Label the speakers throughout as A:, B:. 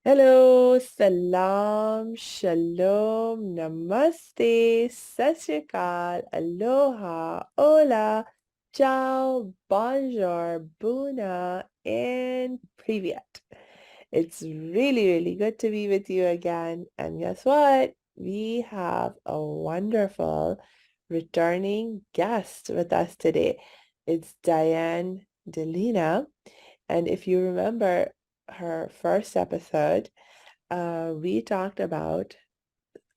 A: Hello, salam, shalom, namaste, sat sri akal, aloha, hola, ciao, bonjour, buna, and privyet. It's really, really good to be with you again. And guess what? We have a wonderful returning guest with us today. It's Diane Delina. And if you remember her first episode, we talked about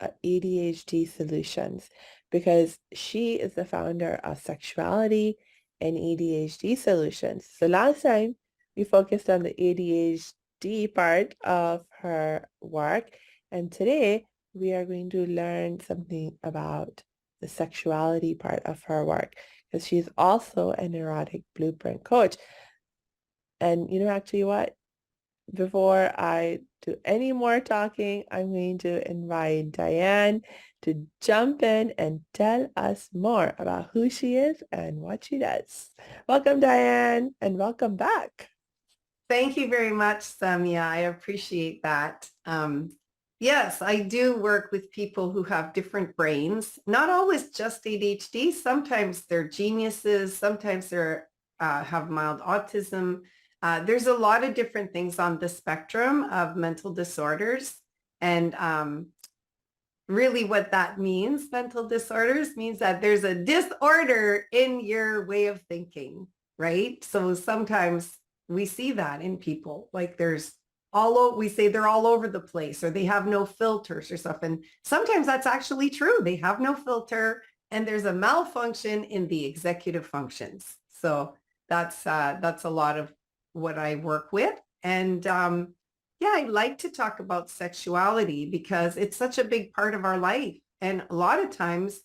A: ADHD Solutions because she is the founder of Sexuality and ADHD Solutions. So last time we focused on the ADHD part of her work, and today we are going to learn something about the sexuality part of her work because she's also an erotic blueprint coach. And actually what? Before I do any more talking, I'm going to invite Diane to jump in and tell us more about who she is and what she does. Welcome, Diane, and welcome back.
B: Thank you very much, Samia. I appreciate that. Yes, I do work with people who have different brains, not always just ADHD. Sometimes they're geniuses. Sometimes they're have mild autism. There's a lot of different things on the spectrum of mental disorders. And really what that means, mental disorders, means that there's a disorder in your way of thinking, right? So sometimes we see that in people, like we say they're all over the place or they have no filters or stuff. And sometimes that's actually true. They have no filter and there's a malfunction in the executive functions. So that's a lot of what I work with. And yeah, I like to talk about sexuality because it's such a big part of our life. And a lot of times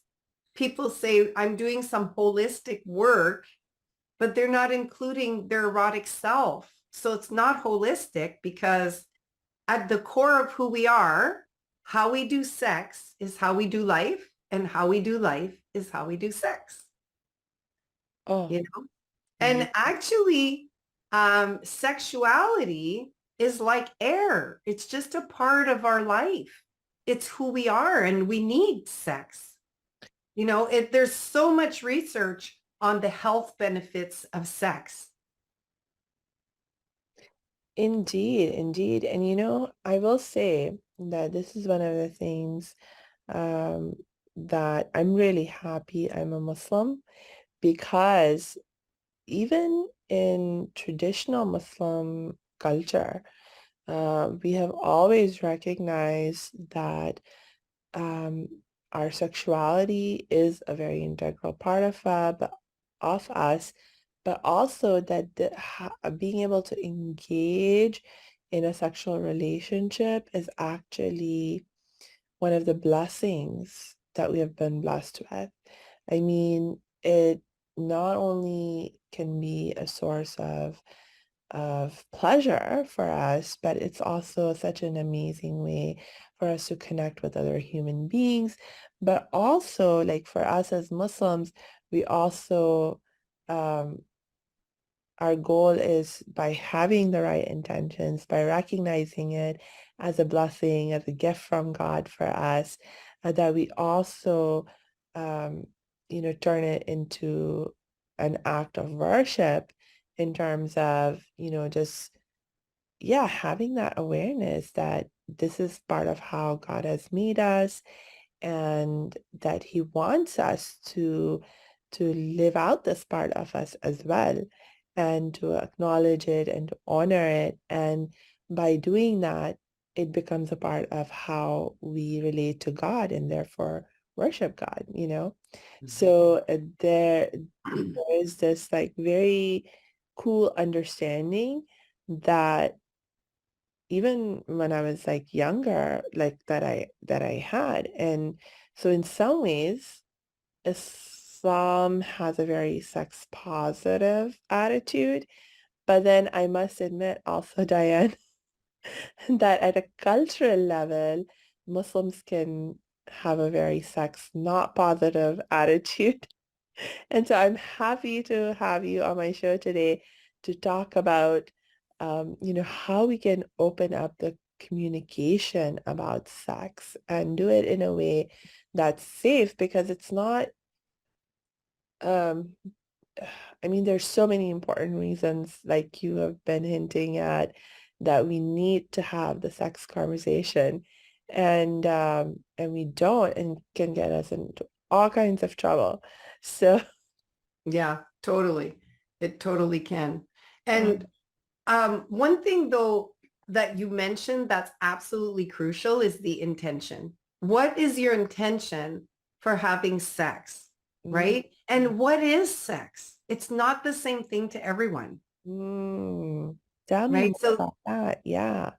B: people say, I'm doing some holistic work, but they're not including their erotic self. So it's not holistic because at the core of who we are, how we do sex is how we do life, and how we do life is how we do sex,
A: Oh,
B: you know?
A: ye-
B: And actually, sexuality is like air. It's just a part of our life. It's who we are, and we need sex. There's so much research on the health benefits of sex.
A: indeed, indeed. And I will say that this is one of the things um, that I'm really happy I'm a Muslim because even in traditional Muslim culture, we have always recognized that um, our sexuality is a very integral part of us, but also that being able to engage in a sexual relationship is actually one of the blessings that we have been blessed with. I mean, it not only can be a source of pleasure for us, but it's also such an amazing way for us to connect with other human beings. But also, like for us as Muslims, we also um, our goal is by having the right intentions, by recognizing it as a blessing, as a gift from God for us, that we also, um, turn it into an act of worship in terms of, just, yeah, having that awareness that this is part of how God has made us and that he wants us to live out this part of us as well and to acknowledge it and to honor it. And by doing that, it becomes a part of how we relate to God and therefore worship God. So there is this like very cool understanding that even when I was like younger, like that I had. And so in some ways, Islam has a very sex positive attitude. But then I must admit also, Diane, that at a cultural level, Muslims can have a very sex not positive attitude. And so I'm happy to have you on my show today to talk about, how we can open up the communication about sex and do it in a way that's safe, because it's not, um, I mean, there's so many important reasons, like you have been hinting at, that we need to have the sex conversation, and we don't, and can get us into all kinds of trouble. So,
B: Yeah, totally. It totally can. And
A: um,
B: one thing though that you mentioned that's absolutely crucial is the intention. What is your intention for having sex,
A: mm,
B: right? And what is sex? It's not the same thing to everyone,
A: mm, tell me
B: right?
A: more
B: So
A: about that. Yeah.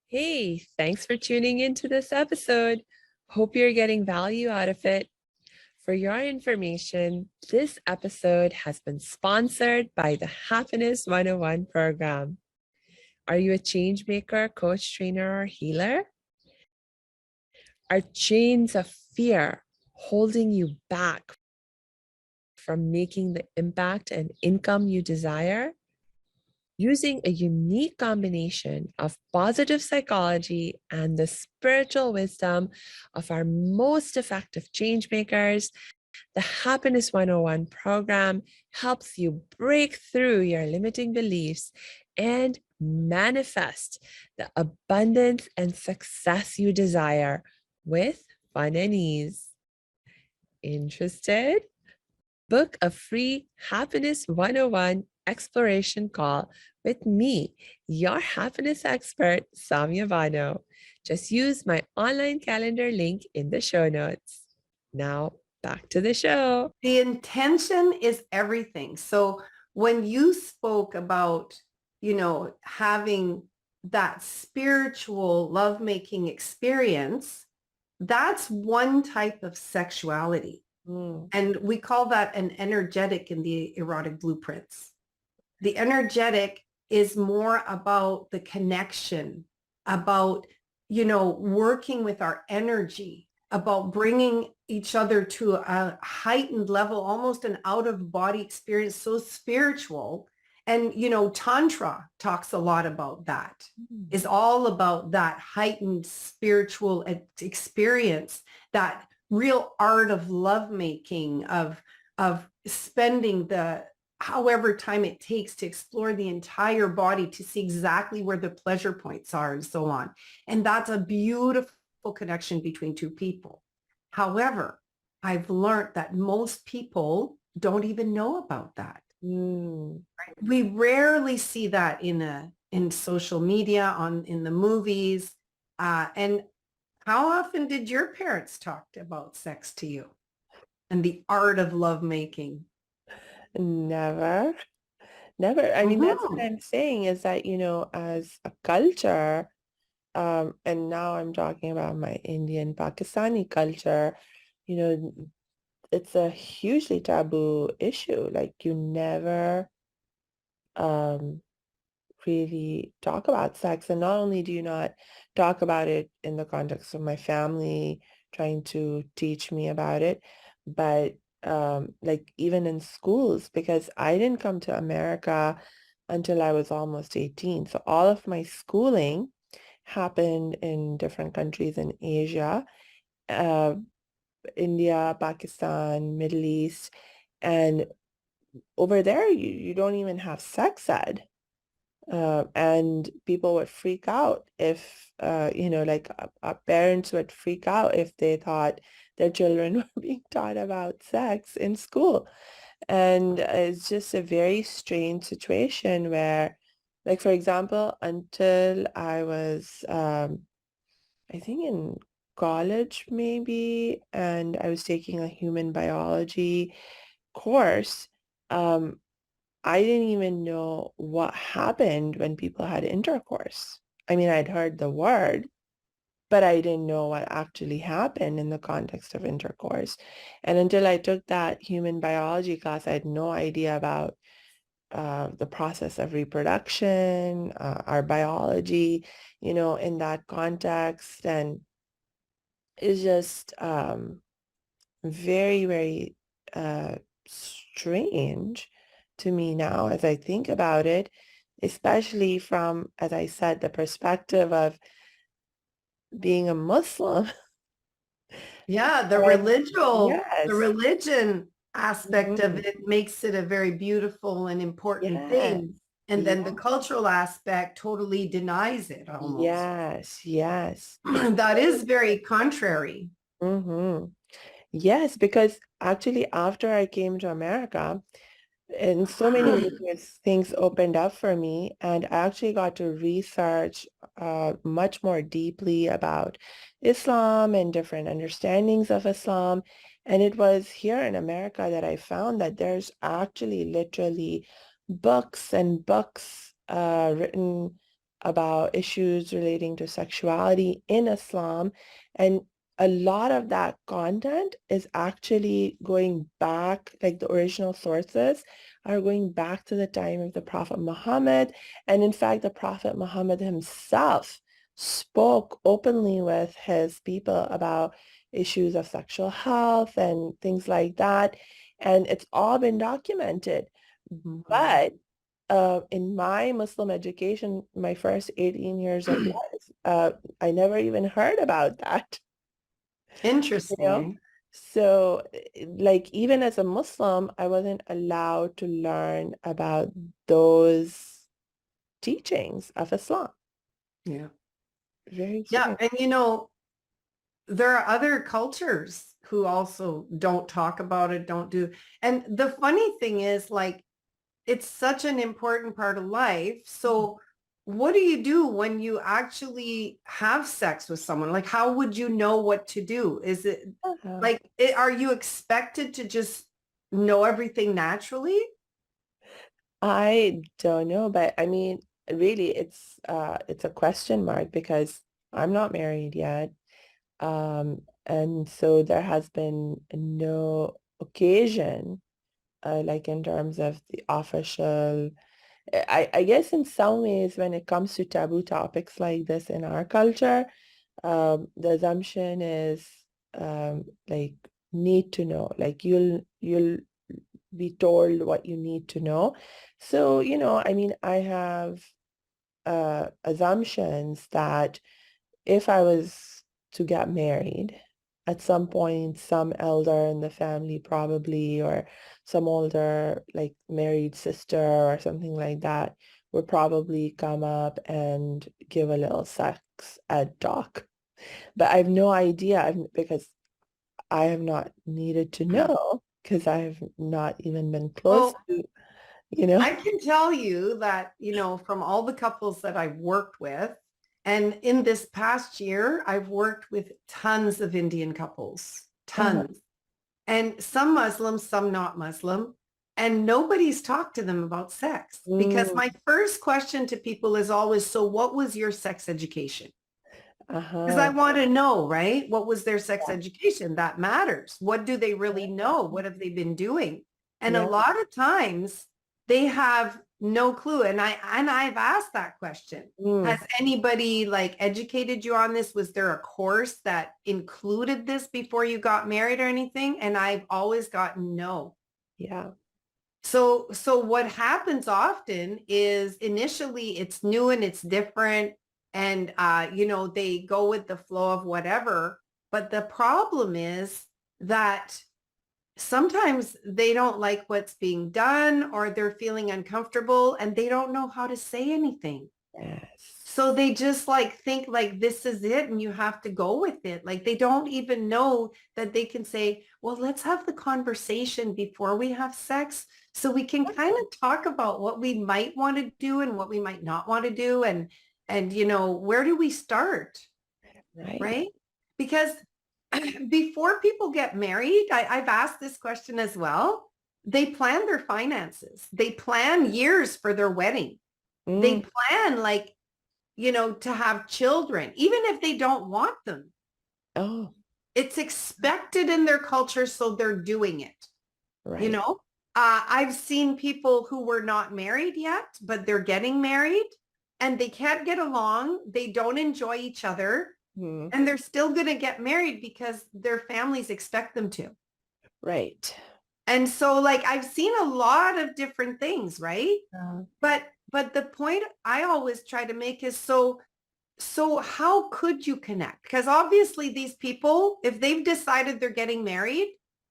A: Hey, thanks for tuning into this episode. Hope you're getting value out of it. For your information, this episode has been sponsored by the Happiness 101 program. Are you a change maker, coach, trainer, or healer? Are chains of fear holding you back from making the impact and income you desire? Using a unique combination of positive psychology and the spiritual wisdom of our most effective change makers, the Happiness 101 program helps you break through your limiting beliefs and manifest the abundance and success you desire with fun and ease. Interested? Book a free Happiness 101 exploration call with me, your happiness expert, Samia Bano. Just use my online calendar link in the show notes. Now, back to the show.
B: the intention is everything. So when you spoke about, having that spiritual lovemaking experience, that's one type of sexuality.
A: Mm,
B: And we call that an energetic in the erotic blueprints. The energetic is more about the connection, about, working with our energy, about bringing each other to a heightened level, almost an out of body experience, so spiritual. And, Tantra talks a lot about that,
A: mm,
B: is all about that heightened spiritual experience, that real art of lovemaking, of spending the however time it takes to explore the entire body to see exactly where the pleasure points are and so on. And that's a beautiful connection between two people. However, I've learned that most people don't even know about that.
A: mm.
B: We rarely see that in social media, in the movies. And how often did your parents talk about sex to you and the art of lovemaking?
A: Never, never. I mean, that's what
B: Mhm.
A: I'm saying, is that, as a culture, and now I'm talking about my Indian Pakistani culture, you know, it's a hugely taboo issue. Like, you never um really talk about sex. And not only do you not talk about it in the context of my family trying to teach me about it, but like even in schools, because I didn't come to America until I was almost 18. So all of my schooling happened in different countries in Asia, uh, India, Pakistan, Middle East, and over there you don't even have sex ed. And people would freak out if, like our parents would freak out if they thought their children were being taught about sex in school. And it's just a very strange situation where, like, for example, until I was, I think in college maybe, and I was taking a human biology course, um, I didn't even know what happened when people had intercourse. I mean, I'd heard the word, but I didn't know what actually happened in the context of intercourse. And until I took that human biology class, I had no idea about the process of reproduction, our biology, in that context. And it's just very, very strange to me now as I think about it, especially from, as I said, the perspective of being a Muslim.
B: Yeah,
A: And
B: the
A: yes,
B: religion aspect of
A: mhm,
B: it makes it a very beautiful and important
A: yes,
B: thing. And then the
A: yes,
B: cultural aspect totally denies it almost.
A: yes, yes.
B: That is very contrary.
A: Hmm. Yes, because actually after I came to America, in so many ways, things opened up for me, and I actually got to research much more deeply about Islam and different understandings of Islam. And it was here in America that I found that there's actually literally books and books written about issues relating to sexuality in Islam. And a lot of that content is actually going back, like the original sources are going back to the time of the Prophet Muhammad. And in fact, the Prophet Muhammad himself spoke openly with his people about issues of sexual health and things like that. And it's all been documented.
B: Mhm.
A: But in my Muslim education, my first 18 years of life, I never even heard about that, you
B: Interesting,
A: know?
B: eh?
A: So, like, even as a Muslim, I wasn't allowed to learn about those teachings of Islam.
B: Yeah.
A: Very
B: Yeah.
A: strange.
B: And there are other cultures who also don't talk about it, don't do. And the funny thing is, like, it's such an important part of life. So what do you do when you actually have sex with someone? Like, how would you know what to do? Is it
A: Uh-huh.
B: like, are you expected to just know everything naturally?
A: I don't know, but I mean, really, it's a question mark because I'm not married yet. And so there has been no occasion, like in terms of the official. I guess in some ways, when it comes to taboo topics like this in our culture, the assumption is like need to know, like you'll be told what you need to know. So, I mean, I have assumptions that if I was to get married, at some point, some elder in the family probably, or some older, like married sister or something like that, would probably come up and give a little sex ed talk. But I have no idea because I have not needed to know because I have not even been close
B: Well,
A: to, you know.
B: I can tell you that, from all the couples that I've worked with, and in this past year, I've worked with tons of Indian couples,
A: Uh-huh.
B: tons. And some Muslim, some not Muslim. And nobody's talked to them about sex because
A: Mm,
B: my first question to people is always, so what was your sex education? Because I
A: uh-huh.
B: want to know, right? What was their sex
A: Yeah.
B: education? That matters. What do they really know? What have they been doing? And a
A: Yeah.
B: lot of times they have no clue. And I've asked that question. Has
A: Mm,
B: anybody like educated you on this? Was there a course that included this before you got married or anything? And I've always gotten no.
A: yeah.
B: So what happens often is initially it's new and it's different and they go with the flow of whatever. But the problem is that sometimes they don't like what's being done or they're feeling uncomfortable and they don't know how to say anything.
A: Yes.
B: So they just like think like this is it and you have to go with it. Like they don't even know that they can say, well, let's have the conversation before we have sex so we can kind of talk about what we might want to do and what we might not want to do and where do we start,
A: Right.
B: right? Because before people get married, I've asked this question as well. They plan their finances. They plan years for their wedding. They
A: Mm,
B: plan like to have children, even if they don't want them.
A: oh,
B: It's expected in their culture, so they're doing it. You
A: right.
B: know, I've seen people who were not married yet, but they're getting married and they can't get along. They don't enjoy each other
A: Hmm.
B: and they're still going to get married because their families expect them to.
A: Right.
B: And so like I've seen a lot of different things, right?
A: Uh,
B: But but the point I always try to make is so how could you connect? Because obviously these people, if they've decided they're getting married,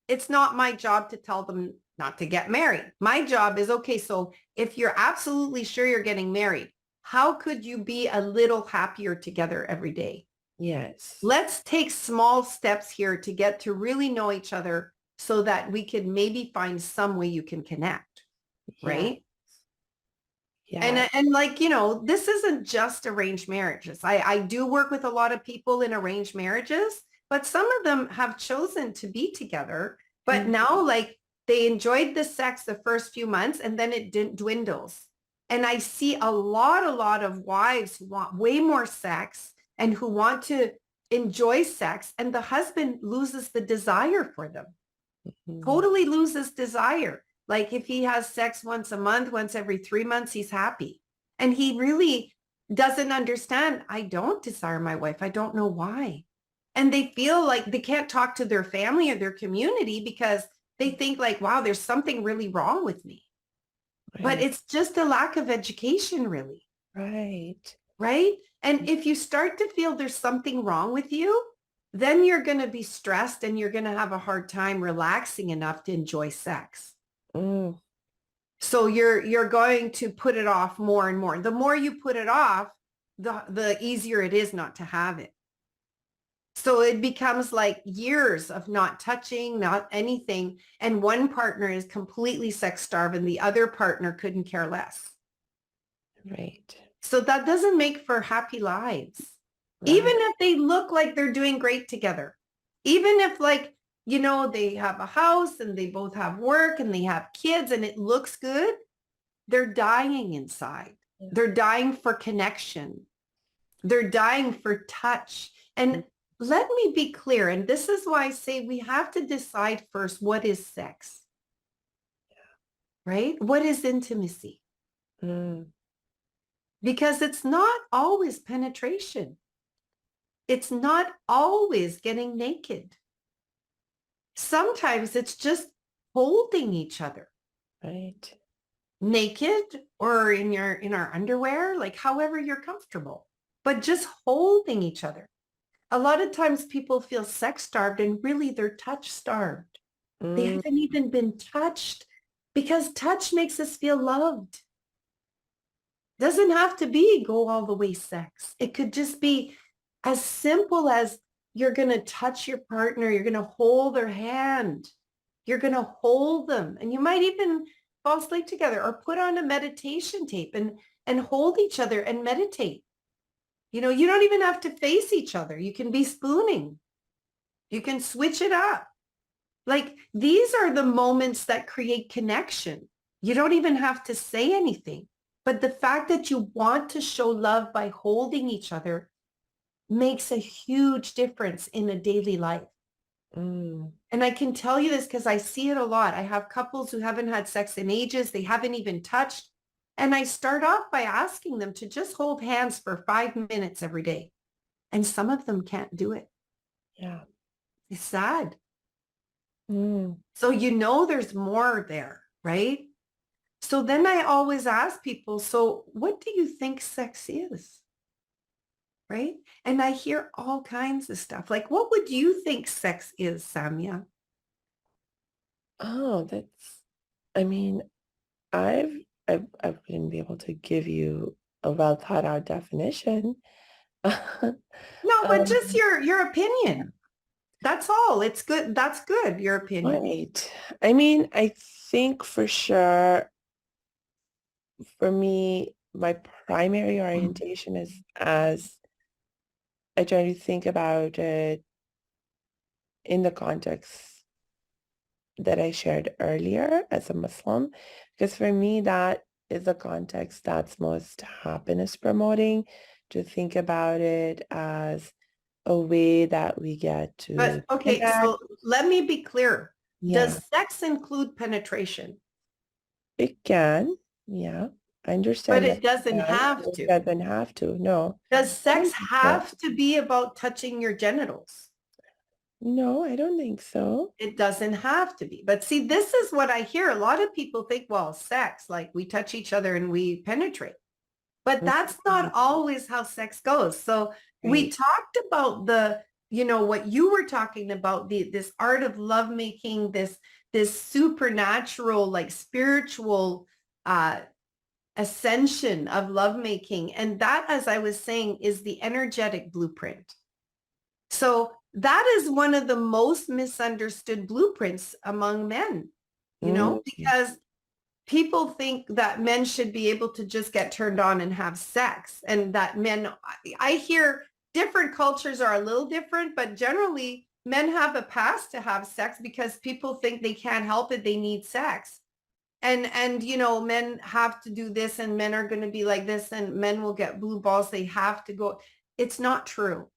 B: it's not my job to tell them not to get married. My job is, okay, so if you're absolutely sure you're getting married, how could you be a little happier together every day?
A: Yes.
B: Let's take small steps here to get to really know each other so that we can maybe find some way you can connect,
A: Yeah.
B: right?
A: Yeah.
B: And like, you know, this isn't just arranged marriages. I do work with a lot of people in arranged marriages, but some of them have chosen to be together. But
A: Mm,
B: now, like, they enjoyed the sex the first few months and then it dwindles. And I see a lot of wives who want way more sex and who want to enjoy sex, and the husband loses the desire for them,
A: mm,
B: totally loses desire. Like if he has sex once a month, once every 3 months, he's happy. And he really doesn't understand. I don't desire my wife. I don't know why. And they feel like they can't talk to their family or their community because they think like, wow, there's something really wrong with me. But
A: right.
B: it's just a lack of education, really,
A: Right.
B: right? And if you start to feel there's something wrong with you, then you're going to be stressed and you're going to have a hard time relaxing enough to enjoy sex.
A: Mm,
B: So you're going to put it off more and more. The more you put it off, the easier it is not to have it. So it becomes like years of not touching, not anything. And one partner is completely sex starved and the other partner couldn't care less.
A: right.
B: So that doesn't make for happy lives. Even
A: Right.
B: if they look like they're doing great together, even if like, you know, they have a house and they both have work and they have kids and it looks good, they're dying inside.
A: Yeah.
B: They're dying for connection. They're dying for touch. And
A: Mm,
B: let me be clear. And this is why I say we have to decide first, what is sex, right? What is intimacy?
A: mm,
B: Because it's not always penetration. It's not always getting naked. Sometimes it's just holding each other
A: right.
B: naked or in our underwear, like however you're comfortable, but just holding each other. A lot of times people feel sex starved and really they're touch starved. They
A: Mm,
B: haven't even been touched because touch makes us feel loved. Doesn't have to be go all the way sex. It could just be as simple as you're going to touch your partner. You're going to hold their hand. You're going to hold them. And you might even fall asleep together or put on a meditation tape and hold each other and meditate. You know, you don't even have to face each other. You can be spooning. You can switch it up. Like these are the moments that create connection. You don't even have to say anything. But the fact that you want to show love by holding each other makes a huge difference in a daily life.
A: mm,
B: And I can tell you this because I see it a lot. I have couples who haven't had sex in ages. They haven't even touched. And I start off by asking them to just hold hands for 5 minutes every day. And some of them can't do it.
A: yeah.
B: It's sad.
A: Mm,
B: So you know there's more there, right? So then I always ask people, so what do you think sex is? Right? And I hear all kinds of stuff. Like, what would you think sex is, Samia?
A: oh, I mean, I've, I wouldn't be able to give you a well thought out definition.
B: No, but just
A: Um,
B: your opinion. That's all. It's good. That's good. Your opinion.
A: right. I mean, I think for sure, for me, my primary orientation is as I try to think about it in the context that I shared earlier as a Muslim, because for me, that is a context that's most happiness promoting, to think about it as a way that we get to
B: But okay,
A: connect.
B: so let me be clear.
A: Yeah,
B: Does sex include penetration?
A: it can. Yeah, I
B: But
A: understand that
B: it
A: it
B: doesn't
A: can.
B: have
A: It
B: to.
A: doesn't have to. No,
B: Does
A: I
B: sex
A: don't think so.
B: have to be about touching your genitals?
A: No, I don't think so.
B: It doesn't have to be. But see, this is what I hear. A lot of people think, well, sex, like we touch each other and we penetrate. But that's not
A: Mhm.
B: always how sex goes. So we
A: Right.
B: talked about what you were talking about, this art of lovemaking, this supernatural, like spiritual uh, ascension of lovemaking. And that, as I was saying, is the energetic blueprint. So that is one of the most misunderstood blueprints among men,
A: Mm.
B: because people think that men should be able to just get turned on and have sex, and that men, I hear different cultures are a little different, but generally men have a pass to have sex because people think they can't help it. They need sex. And men have to do this, and men are going to be like this, and men will get blue balls. They have to go. It's not true.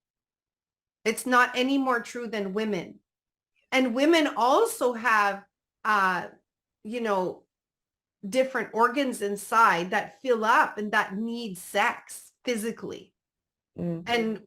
B: It's not any more true than women. And women also have, uh, you know, different organs inside that fill up and that need sex physically.
A: Mm.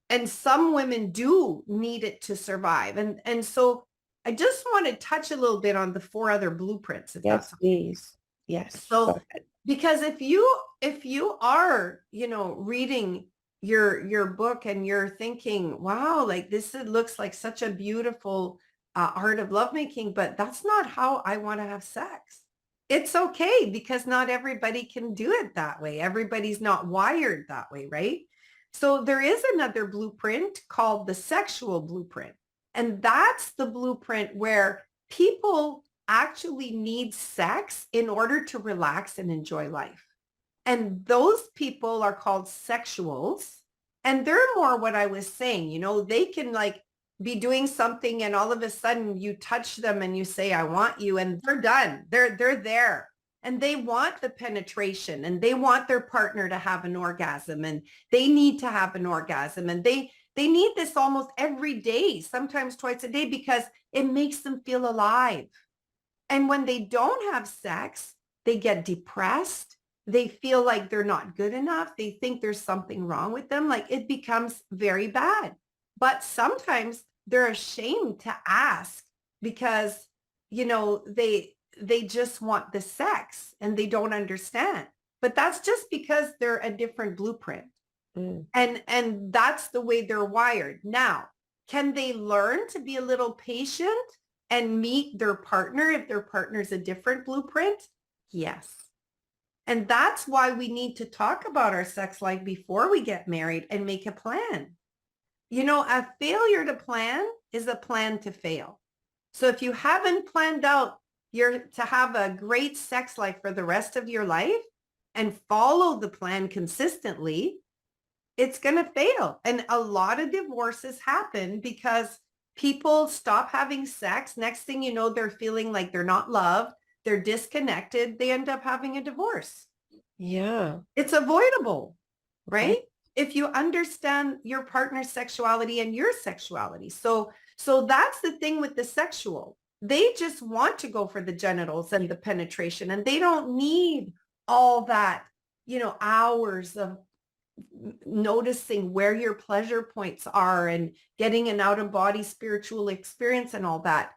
B: And some women do need it to survive. And so I just want to touch a little bit on the four other blueprints, if
A: Yes,
B: that's okay.
A: please. Yes. Go
B: So
A: ahead.
B: because if you are, reading your book and you're thinking, wow, like looks like such a beautiful art of lovemaking, but that's not how I want to have sex. It's okay, because not everybody can do it that way. Everybody's not wired that way, right? So there is another blueprint called the sexual blueprint. And that's the blueprint where people actually need sex in order to relax and enjoy life. And those people are called sexuals. And they're more what I was saying, they can like be doing something and all of a sudden you touch them and you say, I want you, and they're done. They're there. And they want the penetration, and they want their partner to have an orgasm, and they need to have an orgasm, and they need this almost every day, sometimes twice a day, because it makes them feel alive. And when they don't have sex, they get depressed. They feel like they're not good enough. They think there's something wrong with them. Like it becomes very bad. But sometimes they're ashamed to ask because, they just want the sex and they don't understand. But that's just because they're a different blueprint.
A: Mm.
B: And that's the way they're wired. Now, can they learn to be a little patient and meet their partner if their partner's a different blueprint? Yes. And that's why we need to talk about our sex life before we get married and make a plan. A failure to plan is a plan to fail. So if you haven't planned out to have a great sex life for the rest of your life and follow the plan consistently, it's going to fail. And a lot of divorces happen because people stop having sex. Next thing you know, they're feeling like they're not loved. They're disconnected. They end up having a divorce.
A: Yeah.
B: It's avoidable,
A: Right.
B: right? If you understand your partner's sexuality and your sexuality. So that's the thing with the sexual. They just want to go for the genitals and the penetration, and they don't need all that, hours of noticing where your pleasure points are and getting an out of body spiritual experience and all that.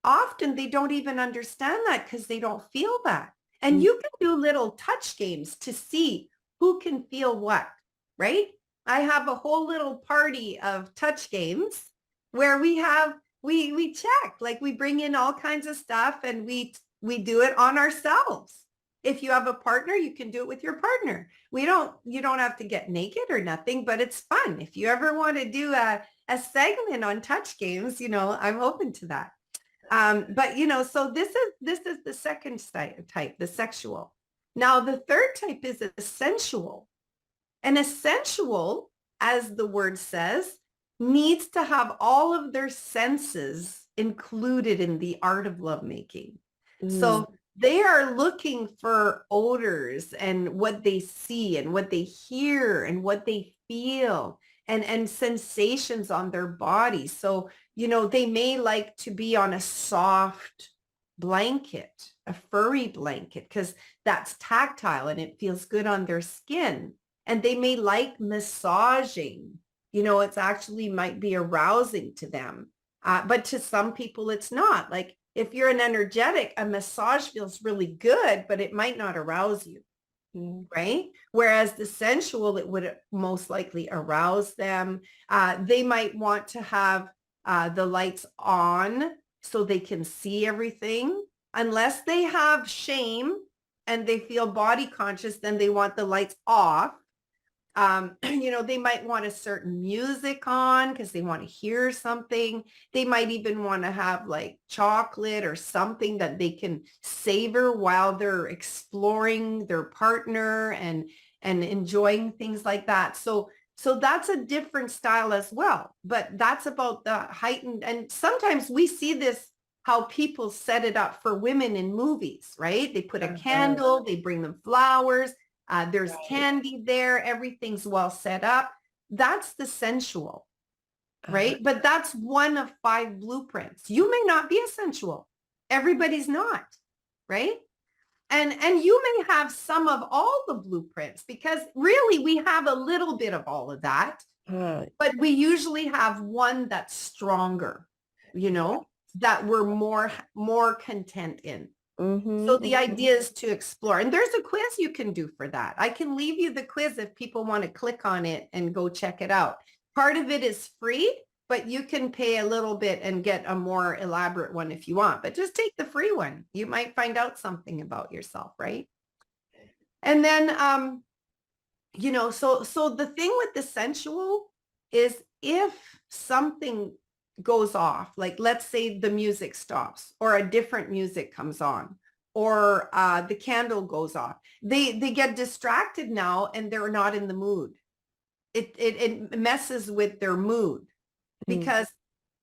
B: Often they don't even understand that because they don't feel that. And
A: Mm.
B: you can do little touch games to see who can feel what, right? I have a whole little party of touch games where we check, like we bring in all kinds of stuff and we do it on ourselves. If you have a partner, you can do it with your partner. You don't have to get naked or nothing, but it's fun. If you ever want to do a segment on touch games, I'm open to that. But so this is the second type, the sexual. Now the third type is a sensual. And a sensual, as the word says, needs to have all of their senses included in the art of lovemaking.
A: Mm.
B: So they are looking for odors and what they see and what they hear and what they feel and sensations on their body. So, they may like to be on a soft blanket, a furry blanket, because that's tactile and it feels good on their skin. And they may like massaging It's actually might be arousing to them. But to some people, it's not. Like if you're an energetic, a massage feels really good, but it might not arouse you. Right? Whereas the sensual, it would most likely arouse them. They might want to have the lights on so they can see everything. Unless they have shame and they feel body conscious, then they want the lights off. They might want a certain music on because they want to hear something. They might even want to have like chocolate or something that they can savor while they're exploring their partner and enjoying things like that. So that's a different style as well. But that's about the heightened, and sometimes we see this how people set it up for women in movies, right? They put a candle, they bring them flowers, there's candy there. Everything's well set up. That's the sensual, right? But that's one of 5 blueprints. You may not be a sensual. Everybody's not, right? And you may have some of all the blueprints because really we have a little bit of all of that, but we usually have one that's stronger, that we're more content in. So the idea is to explore. And there's a quiz you can do for that. I can leave you the quiz if people want to click on it and go check it out. Part of it is free, but you can pay a little bit and get a more elaborate one if you want. But just take the free one. You might find out something about yourself, right? And then, so the thing with the sensual is if something goes off, like let's say the music stops or a different music comes on, or the candle goes off, they get distracted now and they're not in the mood. It messes with their mood because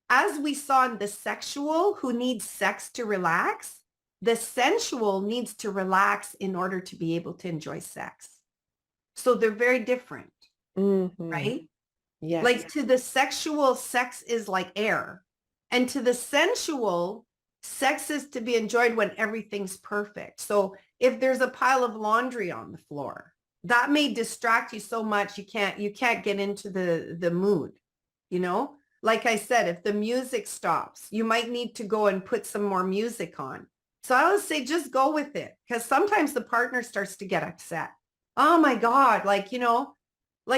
B: as we saw in the sexual who needs sex to relax, the sensual needs to relax in order to be able to enjoy sex. So they're very different, right?
A: Yes.
B: Like to the sexual, sex is like air. And to the sensual, sex is to be enjoyed when everything's perfect. So if there's a pile of laundry on the floor, that may distract you so much you can't get into the mood, Like I said, if the music stops, you might need to go and put some more music on. So I would say just go with it because sometimes the partner starts to get upset. Oh my God, like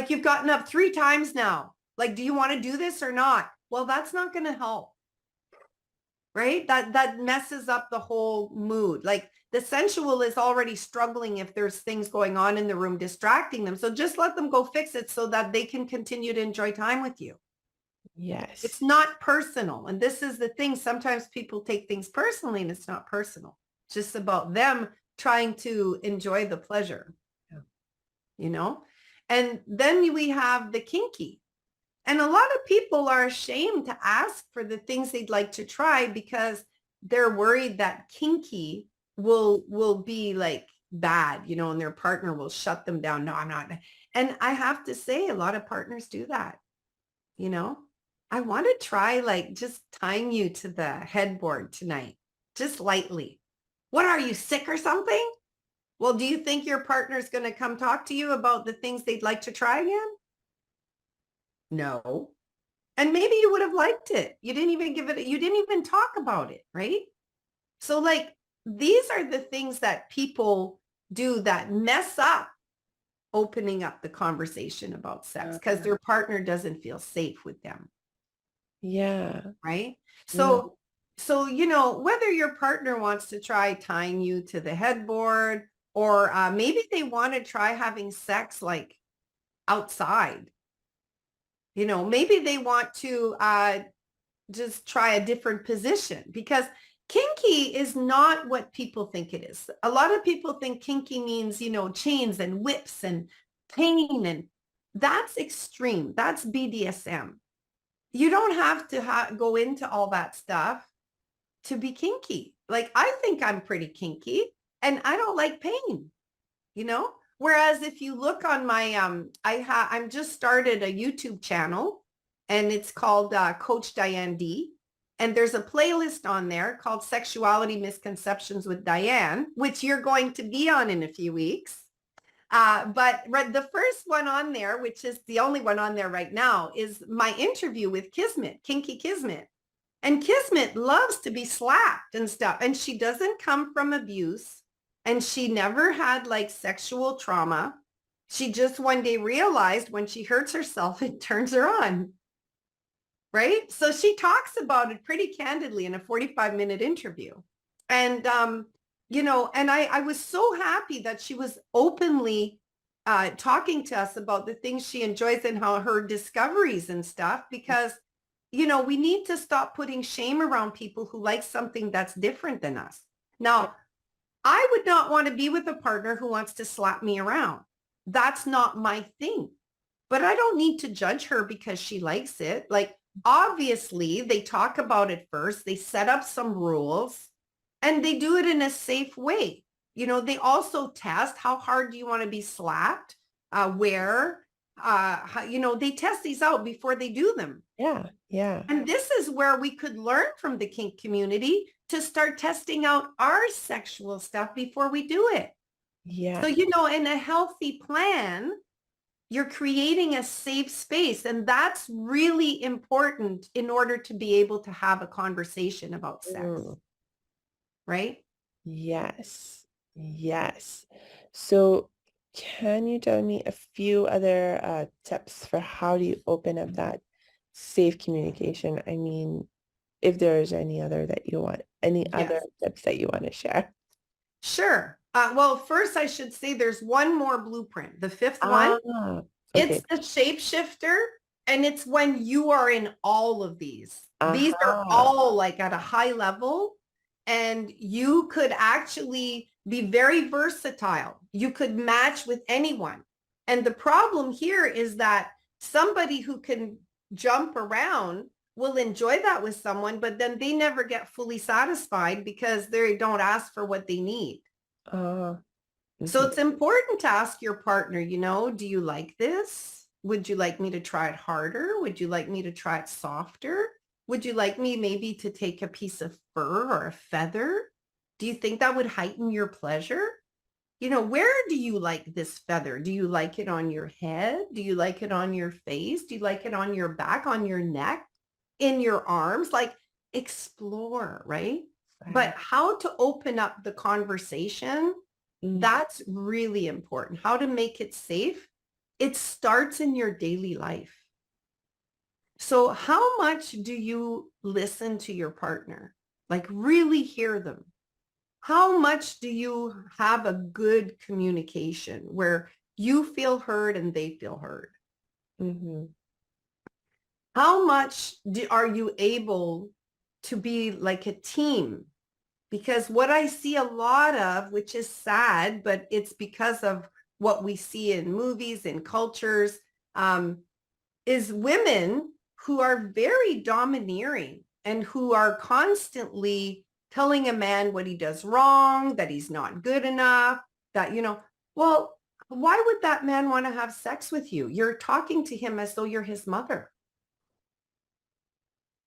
B: you've gotten up 3 times now. Like, do you want to do this or not? Well, that's not going to help. Right? That messes up the whole mood. Like the sensual is already struggling if there's things going on in the room distracting them. So just let them go fix it so that they can continue to enjoy time with you.
A: Yes.
B: It's not personal. And this is the thing. Sometimes people take things personally and it's not personal. It's just about them trying to enjoy the pleasure, And then we have the kinky. And a lot of people are ashamed to ask for the things they'd like to try because they're worried that kinky will be like bad, and their partner will shut them down. No, I'm not. And I have to say a lot of partners do that. I want to try like just tying you to the headboard tonight, just lightly. What are you, sick or something? Well, do you think your partner's going to come talk to you about the things they'd like to try again? No. And maybe you would have liked it. You didn't even talk about it, right? So like, these are the things that people do that mess up opening up the conversation about sex because their partner doesn't feel safe with them.
A: Yeah.
B: Right. So, whether your partner wants to try tying you to the headboard or maybe they want to try having sex like outside, maybe they want to just try a different position because kinky is not what people think it is. A lot of people think kinky means, chains and whips and pain, and that's extreme. That's BDSM. You don't have to go into all that stuff to be kinky. Like, I think I'm pretty kinky and I don't like pain, Whereas if you look on my, I'm just started a YouTube channel and it's called Coach Diane D. And there's a playlist on there called Sexuality Misconceptions with Diane, which you're going to be on in a few weeks. But the first one on there, which is the only one on there right now, is my interview with Kismet, Kinky Kismet. And Kismet loves to be slapped and stuff. And she doesn't come from abuse. And she never had like sexual trauma. She just one day realized when she hurts herself, it turns her on. Right. So she talks about it pretty candidly in a 45-minute interview. And, and I was so happy that she was openly talking to us about the things she enjoys and how her discoveries and stuff, because, we need to stop putting shame around people who like something that's different than us. Now, I would not want to be with a partner who wants to slap me around. That's not my thing. But I don't need to judge her because she likes it. Like, obviously, they talk about it first. They set up some rules and they do it in a safe way. They also test how hard do you want to be slapped, where, they test these out before they do them.
A: Yeah. Yeah.
B: And this is where we could learn from the kink community to start testing out our sexual stuff before we do it.
A: Yeah.
B: So, in a healthy plan, you're creating a safe space. And that's really important in order to be able to have a conversation about sex. Right?
A: Yes. Yes. So can you tell me a few other tips for how do you open up that safe communication? I mean, if there's any other that you want, any other tips that you want to share?
B: Sure. Well, first I should say there's one more blueprint, the fifth one.
A: Okay.
B: It's the shapeshifter, and it's when you are in all of these. These are all like at a high level, and you could actually be very versatile. You could match with anyone. And the problem here is that somebody who can jump around will enjoy that with someone, but then they never get fully satisfied because they don't ask for what they need. So it's important to ask your partner, do you like this? Would you like me to try it harder? Would you like me to try it softer? Would you like me maybe to take a piece of fur or a feather? Do you think that would heighten your pleasure? Where do you like this feather? Do you like it on your head? Do you like it on your face? Do you like it on your back, on your neck, in your arms? Like, explore, right? But how to open up the conversation, that's really important. How to make it safe. It starts in your daily life. So how much do you listen to your partner? Like, really hear them? How much do you have a good communication where you feel heard and they feel heard? How much are you able to be like a team? Because what I see a lot of, which is sad, but it's because of what we see in movies and cultures, is women who are very domineering and who are constantly telling a man what he does wrong, that he's not good enough, that, well, why would that man want to have sex with you? You're talking to him as though you're his mother.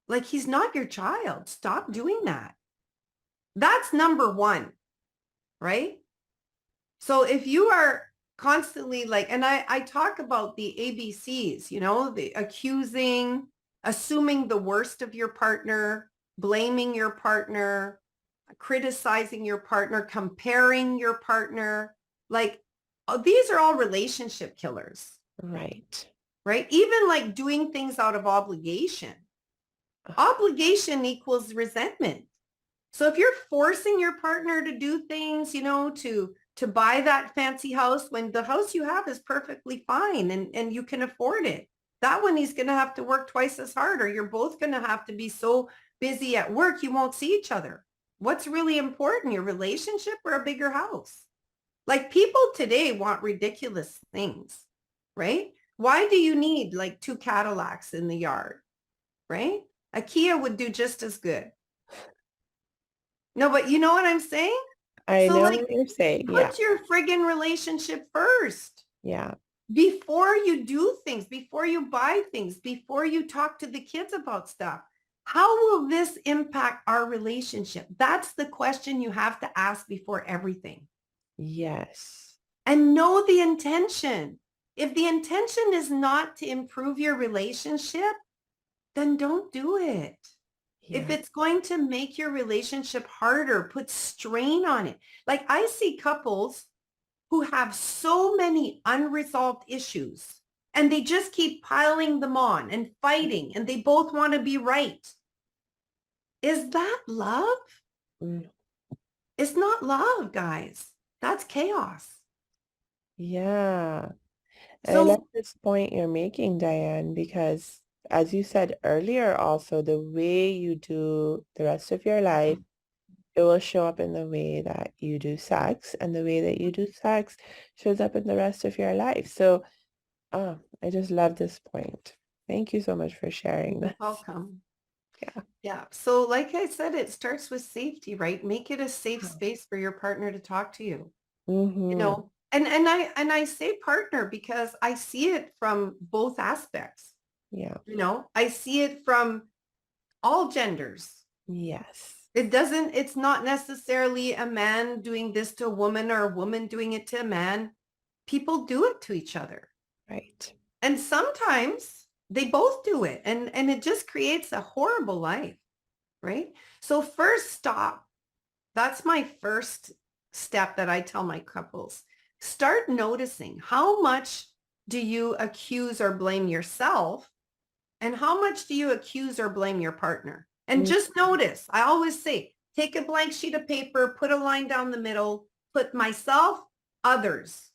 B: Like, he's not your child. Stop doing that. That's number one, right? So if you are constantly like, and I talk about the ABCs, the accusing, assuming the worst of your partner, blaming your partner, criticizing your partner, comparing your partner, like these are all relationship killers. Right. Even like doing things out of obligation. Obligation equals resentment. So if you're forcing your partner to do things, to buy that fancy house when the house you have is perfectly fine and you can afford it, that one he's going to have to work twice as hard, or you're both going to have to be so busy at work you won't see each other. What's really important, your relationship or a bigger house? Like, people today want ridiculous things, right? Why do you need like 2 Cadillacs in the yard, right? A Kia would do just as good. No, but you know what I'm saying?
A: I know what you're saying.
B: Put your friggin' relationship first.
A: Yeah.
B: Before you do things, before you buy things, before you talk to the kids about stuff. How will this impact our relationship? That's the question you have to ask before everything.
A: Yes.
B: and know the intention. If the intention is not to improve your relationship, then don't do it. If
A: Yeah.
B: it's going to make your relationship harder, put strain on it. Like I see couples who have so many unresolved issues and they just keep piling them on and fighting and they both want to be right. Is that love?
A: Mm.
B: It's not love, guys. That's chaos.
A: Yeah. And I like
B: So,
A: this point you're making, Diane, because as you said earlier, also the way you do the rest of your life, it will show up in the way that you do sex, and the way that you do sex shows up in the rest of your life. So, I just love this point. Thank you so much for sharing
B: you're
A: this.
B: welcome.
A: Yeah.
B: Yeah. So like I said, it starts with safety, right? Make it a safe space for your partner to talk to you. You
A: Mm-hmm.
B: know, and I say partner because I see it from both aspects.
A: Yeah.
B: You know, I see it from all genders.
A: Yes.
B: It's not necessarily a man doing this to a woman or a woman doing it to a man. People do it to each other.
A: Right.
B: And sometimes they both do it. And it just creates a horrible life, right? So first stop. That's my first step that I tell my couples. Start noticing how much do you accuse or blame yourself and how much do you accuse or blame your partner? And
A: Mm.
B: just notice, I always say, take a blank sheet of paper, put a line down the middle, put myself, others,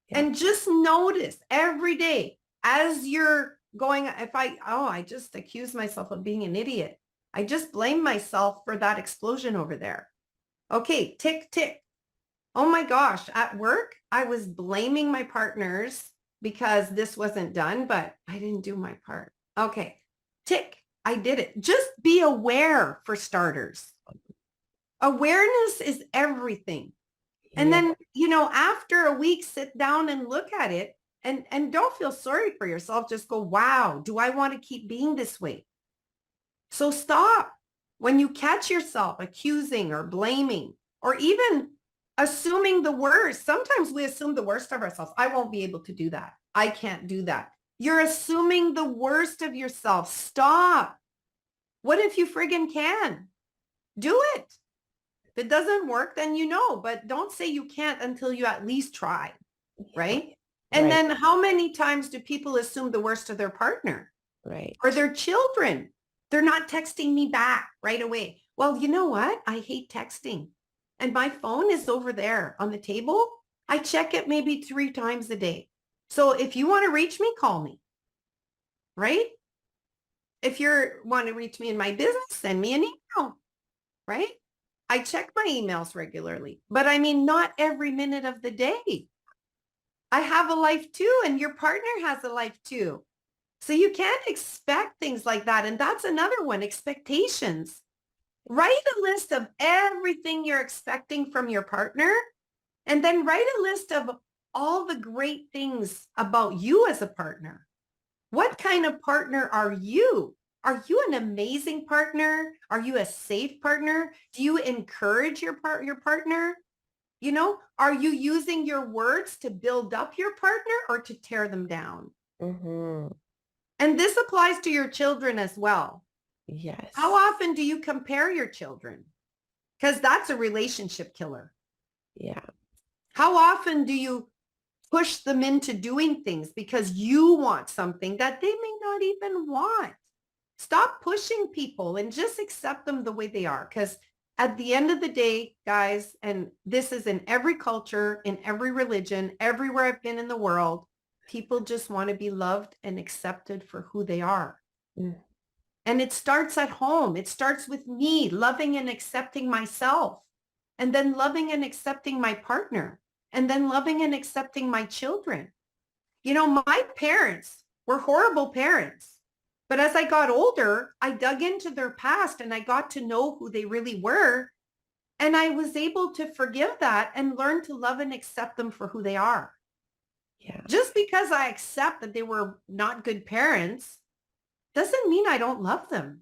A: Yeah.
B: and just notice every day as you're going, I just accuse myself of being an idiot. I just blame myself for that explosion over there. Okay, tick, tick. Oh my gosh, at work, I was blaming my partners because this wasn't done, but I didn't do my part. Okay, tick, I did it. Just be aware for starters. Awareness is everything. And
A: Yeah.
B: then, after a week, sit down and look at it and don't feel sorry for yourself. Just go, wow, do I want to keep being this way? So stop. When you catch yourself accusing or blaming or even assuming the worst, sometimes we assume the worst of ourselves. I won't be able to do that. I can't do that. You're assuming the worst of yourself. Stop. What if you friggin' can? Do it. If it doesn't work, then but don't say you can't until you at least try,
A: Yeah.
B: right? And
A: Right.
B: then how many times do people assume the worst of their partner? Or
A: Right.
B: their children? They're not texting me back right away. Well, you know what? I hate texting. And my phone is over there on the table. I check it maybe 3 times a day. So if you want to reach me, call me, right? If you want to reach me in my business, send me an email, right? I check my emails regularly, but I mean, not every minute of the day. I have a life too, and your partner has a life too. So you can't expect things like that. And that's another one, expectations. Write a list of everything you're expecting from your partner, and then write a list of all the great things about you as a partner. What kind of partner are you? Are you an amazing partner? Are you a safe partner? Do you encourage your partner? Are you using your words to build up your partner or to tear them down?
A: Mm-hmm.
B: And this applies to your children as well. How
A: Yes.
B: often do you compare your children? Because that's a relationship killer.
A: Yeah.
B: How often do you push them into doing things because you want something that they may not even want? Stop pushing people and just accept them the way they are. Because at the end of the day, guys, and this is in every culture, in every religion, everywhere I've been in the world, people just want to be loved and accepted for who they are.
A: Mm.
B: And it starts at home. It starts with me loving and accepting myself, and then loving and accepting my partner, and then loving and accepting my children. My parents were horrible parents. But as I got older, I dug into their past and I got to know who they really were. And I was able to forgive that and learn to love and accept them for who they are.
A: Yeah.
B: Just because I accept that they were not good parents doesn't mean I don't love them.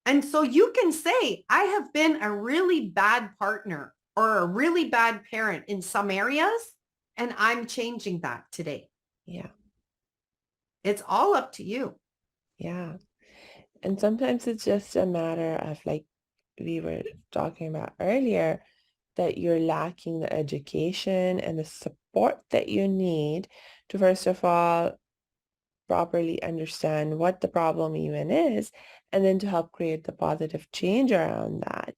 B: And so you can say, I have been a really bad partner. or a really bad parent in some areas. And I'm changing that today.
A: Yeah.
B: It's all up to you.
A: Yeah. And sometimes it's just a matter of, like we were talking about earlier, that you're lacking the education and the support that you need to, first of all, properly understand what the problem even is, and then to help create the positive change around that.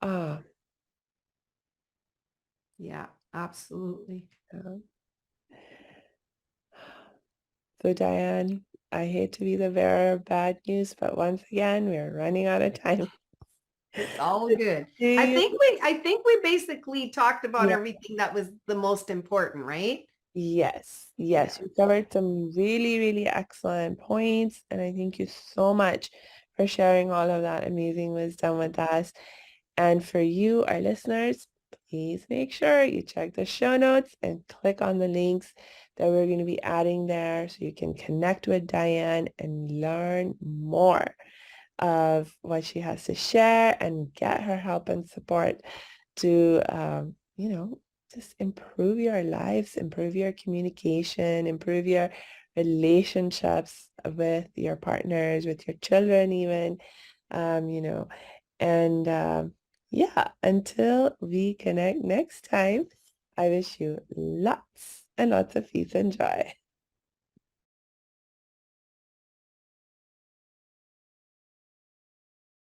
A: Ah,
B: Yeah, absolutely.
A: yeah. So Diane, I hate to be the bearer of bad news, but once again, we're running out of time.
B: It's all good. I
A: Do
B: think we basically talked about
A: you,
B: everything that was the most important, right?
A: yes, yes,
B: Yeah.
A: you covered some really, really excellent points, and I thank you so much for sharing all of that amazing wisdom with us. And for you, our listeners, please make sure you check the show notes and click on the links that we're going to be adding there so you can connect with Diane and learn more of what she has to share and get her help and support to, just improve your lives, improve your communication, improve your relationships with your partners, with your children even, um, you know, and yeah, until we connect next time, I wish you lots and lots of peace and joy.